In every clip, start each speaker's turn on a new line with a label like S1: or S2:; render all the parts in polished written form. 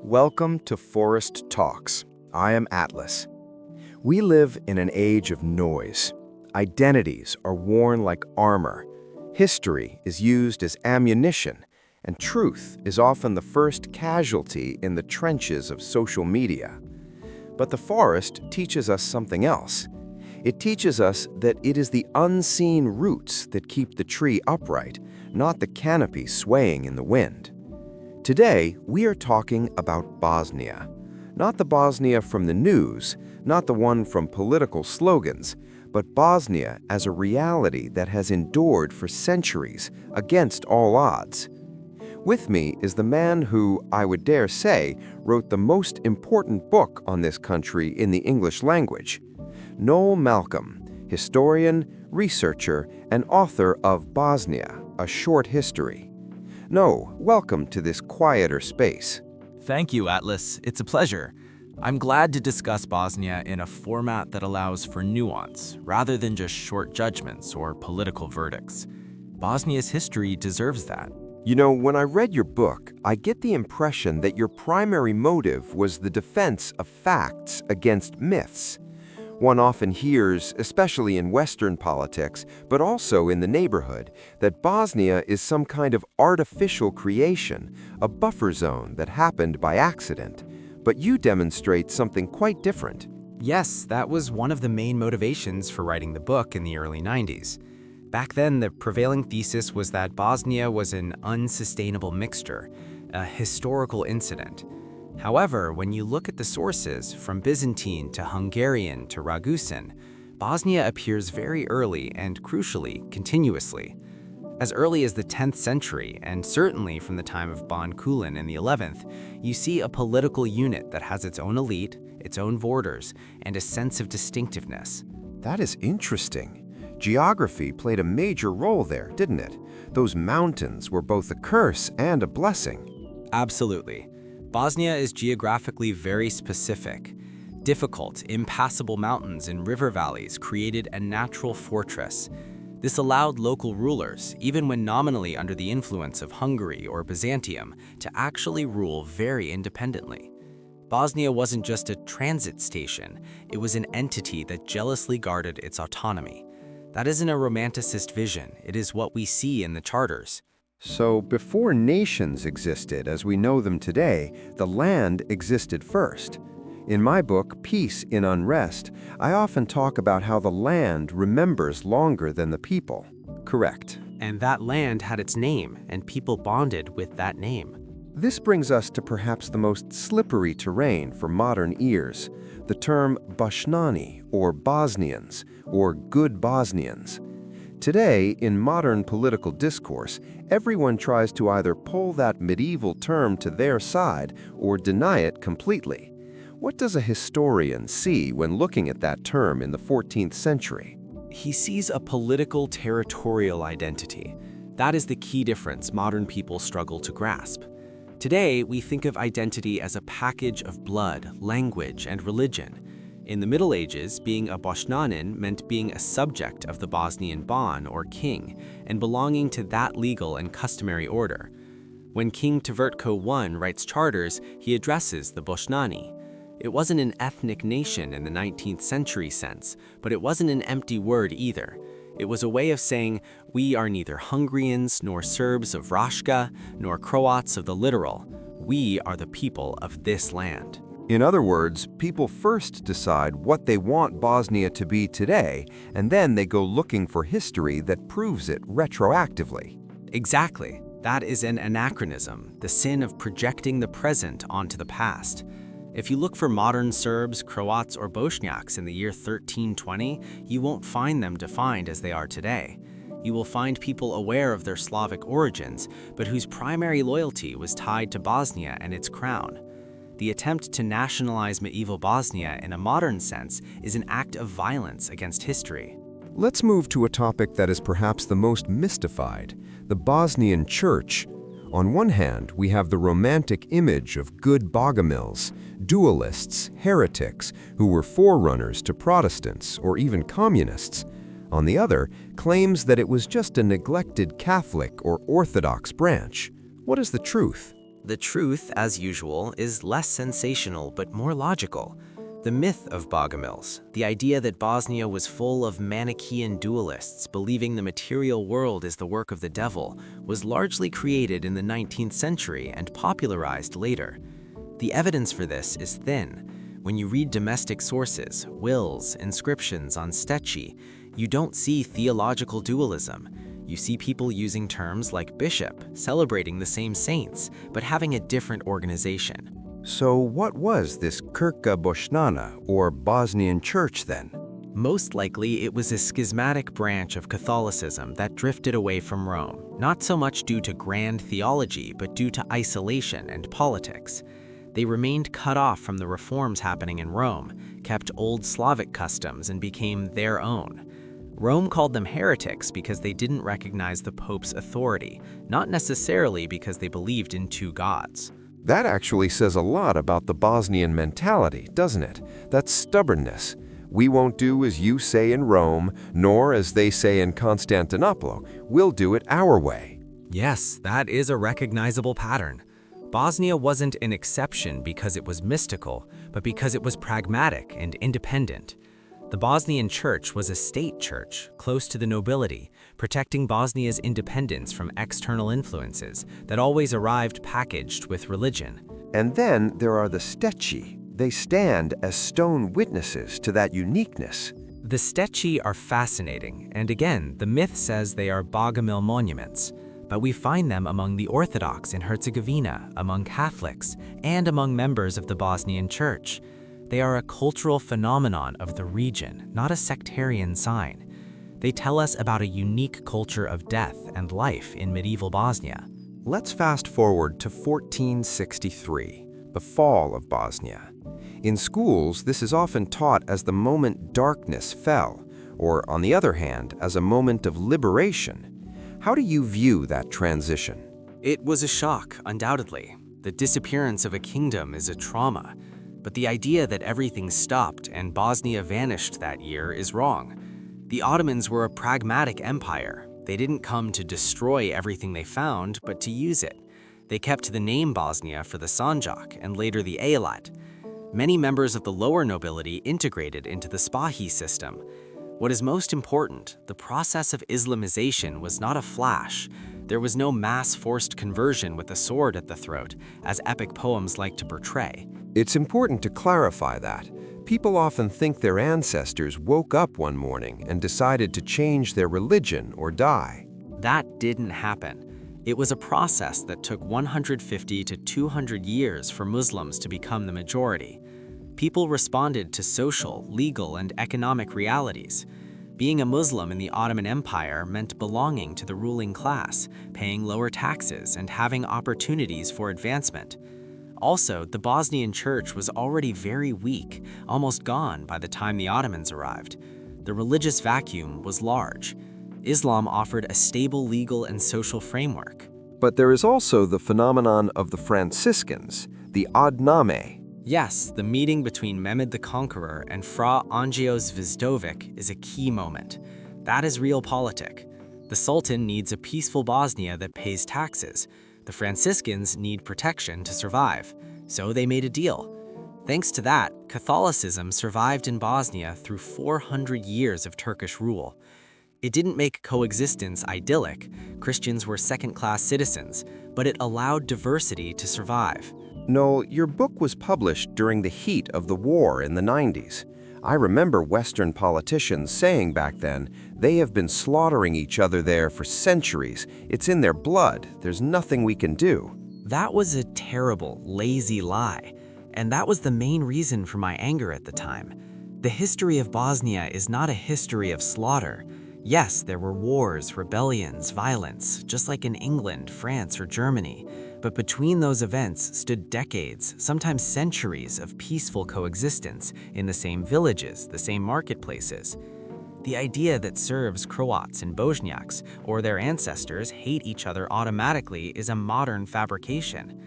S1: Welcome to Forest Talks. I am Atlas. We live in an age of noise. Identities are worn like armor. History is used as ammunition, and truth is often the first casualty in the trenches of social media. But the forest teaches us something else. It teaches us that it is the unseen roots that keep the tree upright, not the canopy swaying in the wind. Today, we are talking about Bosnia. Not the Bosnia from the news, not the one from political slogans, but Bosnia as a reality that has endured for centuries against all odds. With me is the man who, I would dare say, wrote the most important book on this country in the English language. Noel Malcolm, historian, researcher, and author of Bosnia, A Short History. No, welcome to this quieter space.
S2: Thank you, Atlas. It's a pleasure. I'm glad to discuss Bosnia in a format that allows for nuance, rather than just short judgments or political verdicts. Bosnia's history deserves that.
S1: You know, when I read your book, I get the impression that your primary motive was the defense of facts against myths. One often hears, especially in Western politics, but also in the neighborhood, that Bosnia is some kind of artificial creation, a buffer zone that happened by accident. But you demonstrate something quite different.
S3: Yes, that was one of the main motivations for writing the book in the early 90s. Back then, the prevailing thesis was that Bosnia was an unsustainable mixture, a historical incident. However, when you look at the sources, from Byzantine to Hungarian to Ragusan, Bosnia appears very early and, crucially, continuously. As early as the 10th century, and certainly from the time of Ban Kulin in the 11th, you see a political unit that has its own elite, its own borders, and a sense of distinctiveness.
S1: That is interesting. Geography played a major role there, didn't it? Those mountains were both a curse and a blessing.
S3: Absolutely. Bosnia is geographically very specific. Difficult, impassable mountains and river valleys created a natural fortress. This allowed local rulers, even when nominally under the influence of Hungary or Byzantium, to actually rule very independently. Bosnia wasn't just a transit station, it was an entity that jealously guarded its autonomy. That isn't a romanticist vision, it is what we see in the charters.
S1: So before nations existed as we know them today, the land existed first. In my book, Peace in Unrest, I often talk about how the land remembers longer than the people. Correct.
S3: And that land had its name, and people bonded with that name.
S1: This brings us to perhaps the most slippery terrain for modern ears, the term Bošnjani, or Bosnians, or good Bosnians. Today, in modern political discourse, everyone tries to either pull that medieval term to their side or deny it completely. What does a historian see when looking at that term in the 14th century?
S3: He sees a political territorial identity. That is the key difference modern people struggle to grasp. Today, we think of identity as a package of blood, language, and religion. In the Middle Ages, being a Bošnjanin meant being a subject of the Bosnian Ban or king, and belonging to that legal and customary order. When King Tvrtko I writes charters, he addresses the Bošnjani. It wasn't an ethnic nation in the 19th century sense, but it wasn't an empty word either. It was a way of saying, we are neither Hungarians nor Serbs of Raška, nor Croats of the littoral. We are the people of this land.
S1: In other words, people first decide what they want Bosnia to be today, and then they go looking for history that proves it retroactively.
S3: Exactly. That is an anachronism, the sin of projecting the present onto the past. If you look for modern Serbs, Croats, or Bosniaks in the year 1320, you won't find them defined as they are today. You will find people aware of their Slavic origins, but whose primary loyalty was tied to Bosnia and its crown. The attempt to nationalize medieval Bosnia in a modern sense is an act of violence against history.
S1: Let's move to a topic that is perhaps the most mystified, the Bosnian Church. On one hand, we have the romantic image of good bogomils, dualists, heretics, who were forerunners to Protestants or even communists. On the other, claims that it was just a neglected Catholic or Orthodox branch. What is the truth?
S3: The truth, as usual, is less sensational but more logical. The myth of Bogomils, the idea that Bosnia was full of Manichaean dualists believing the material world is the work of the devil, was largely created in the 19th century and popularized later. The evidence for this is thin. When you read domestic sources, wills, inscriptions on steci, you don't see theological dualism. You see people using terms like bishop, celebrating the same saints, but having a different organization.
S1: So what was this Crkva Bošnjana, or Bosnian Church, then?
S3: Most likely, it was a schismatic branch of Catholicism that drifted away from Rome, not so much due to grand theology, but due to isolation and politics. They remained cut off from the reforms happening in Rome, kept old Slavic customs, and became their own. Rome called them heretics because they didn't recognize the Pope's authority, not necessarily because they believed in two gods.
S1: That actually says a lot about the Bosnian mentality, doesn't it? That stubbornness. We won't do as you say in Rome, nor as they say in Constantinople. We'll do it our way.
S2: Yes, that is a recognizable pattern. Bosnia wasn't an exception because it was mystical, but because it was pragmatic and independent. The Bosnian Church was a state church, close to the nobility, protecting Bosnia's independence from external influences that always arrived packaged with religion.
S1: And then there are the steci. They stand as stone witnesses to that uniqueness.
S2: The steci are fascinating, and again, the myth says they are Bogomil monuments, but we find them among the Orthodox in Herzegovina, among Catholics, and among members of the Bosnian Church. They are a cultural phenomenon of the region, not a sectarian sign. They tell us about a unique culture of death and life in medieval Bosnia.
S1: Let's fast forward to 1463, the fall of Bosnia. In schools, this is often taught as the moment darkness fell, or on the other hand, as a moment of liberation. How do you view that transition?
S3: It was a shock, undoubtedly. The disappearance of a kingdom is a trauma. But the idea that everything stopped and Bosnia vanished that year is wrong. The Ottomans were a pragmatic empire. They didn't come to destroy everything they found, but to use it. They kept the name Bosnia for the Sanjak and later the Eyalet. Many members of the lower nobility integrated into the Spahi system. What is most important, the process of Islamization was not a flash. There was no mass forced conversion with a sword at the throat, as epic poems like to portray.
S1: It's important to clarify that. People often think their ancestors woke up one morning and decided to change their religion or die.
S3: That didn't happen. It was a process that took 150 to 200 years for Muslims to become the majority. People responded to social, legal, and economic realities. Being a Muslim in the Ottoman Empire meant belonging to the ruling class, paying lower taxes, and having opportunities for advancement. Also, the Bosnian Church was already very weak, almost gone by the time the Ottomans arrived. The religious vacuum was large. Islam offered a stable legal and social framework.
S1: But there is also the phenomenon of the Franciscans, the Odname.
S3: Yes, the meeting between Mehmed the Conqueror and Fra Anđeo Zvizdović is a key moment. That is realpolitik. The Sultan needs a peaceful Bosnia that pays taxes. The Franciscans need protection to survive, so they made a deal. Thanks to that, Catholicism survived in Bosnia through 400 years of Turkish rule. It didn't make coexistence idyllic. Christians were second-class citizens, but it allowed diversity to survive.
S1: Noel, your book was published during the heat of the war in the 90s. I remember Western politicians saying back then, they have been slaughtering each other there for centuries. It's in their blood. There's nothing we can do.
S3: That was a terrible, lazy lie. And that was the main reason for my anger at the time. The history of Bosnia is not a history of slaughter. Yes, there were wars, rebellions, violence, just like in England, France, or Germany. But between those events stood decades, sometimes centuries, of peaceful coexistence in the same villages, the same marketplaces. The idea that Serbs, Croats, and Bosniaks, or their ancestors, hate each other automatically is a modern fabrication.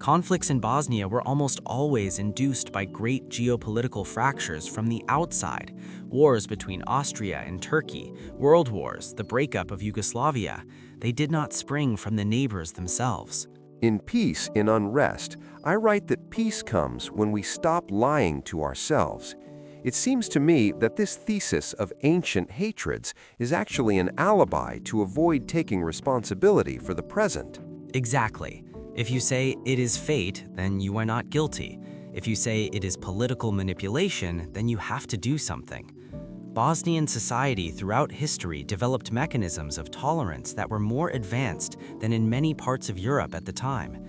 S3: Conflicts in Bosnia were almost always induced by great geopolitical fractures from the outside. Wars between Austria and Turkey, world wars, the breakup of Yugoslavia. They did not spring from the neighbors themselves.
S4: In Peace in Unrest, I write that peace comes when we stop lying to ourselves. It seems to me that this thesis of ancient hatreds is actually an alibi to avoid taking responsibility for the present.
S2: Exactly. If you say it is fate, then you are not guilty. If you say it is political manipulation, then you have to do something. Bosnian society throughout history developed mechanisms of tolerance that were more advanced than in many parts of Europe at the time.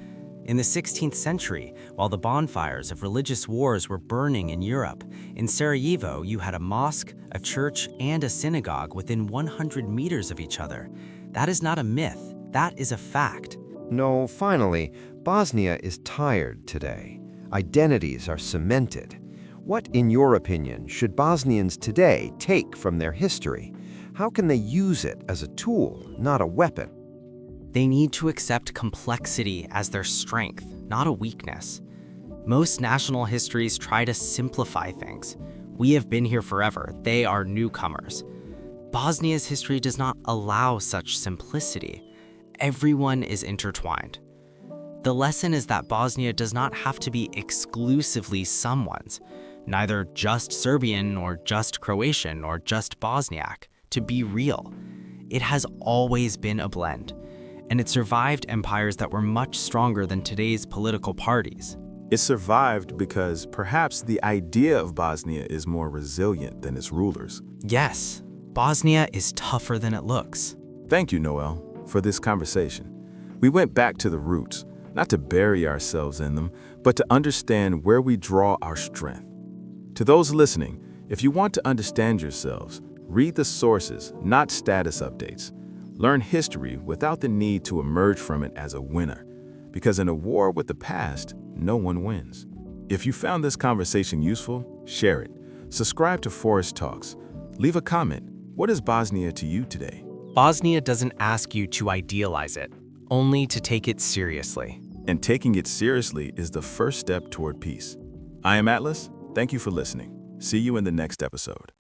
S2: In the 16th century, while the bonfires of religious wars were burning in Europe, in Sarajevo you had a mosque, a church, and a synagogue within 100 meters of each other. That is not a myth, that is a fact.
S1: No, finally, Bosnia is tired today. Identities are cemented. What, in your opinion, should Bosnians today take from their history? How can they use it as a tool, not a weapon?
S2: They need to accept complexity as their strength, not a weakness. Most national histories try to simplify things. We have been here forever, they are newcomers. Bosnia's history does not allow such simplicity. Everyone is intertwined. The lesson is that Bosnia does not have to be exclusively someone's, neither just Serbian or just Croatian or just Bosniak, to be real. It has always been a blend, and it survived empires that were much stronger than today's political parties.
S5: It survived because perhaps the idea of Bosnia is more resilient than its rulers.
S2: Yes, Bosnia is tougher than it looks.
S5: Thank you, Noel, for this conversation. We went back to the roots, not to bury ourselves in them, but to understand where we draw our strength. To those listening, if you want to understand yourselves, read the sources, not status updates. Learn history without the need to emerge from it as a winner, because in a war with the past, no one wins. If you found this conversation useful, share it. Subscribe to Forest Talks. Leave a comment. What is Bosnia to you today?
S2: Bosnia doesn't ask you to idealize it, only to take it seriously.
S5: And taking it seriously is the first step toward peace. I am Atlas. Thank you for listening. See you in the next episode.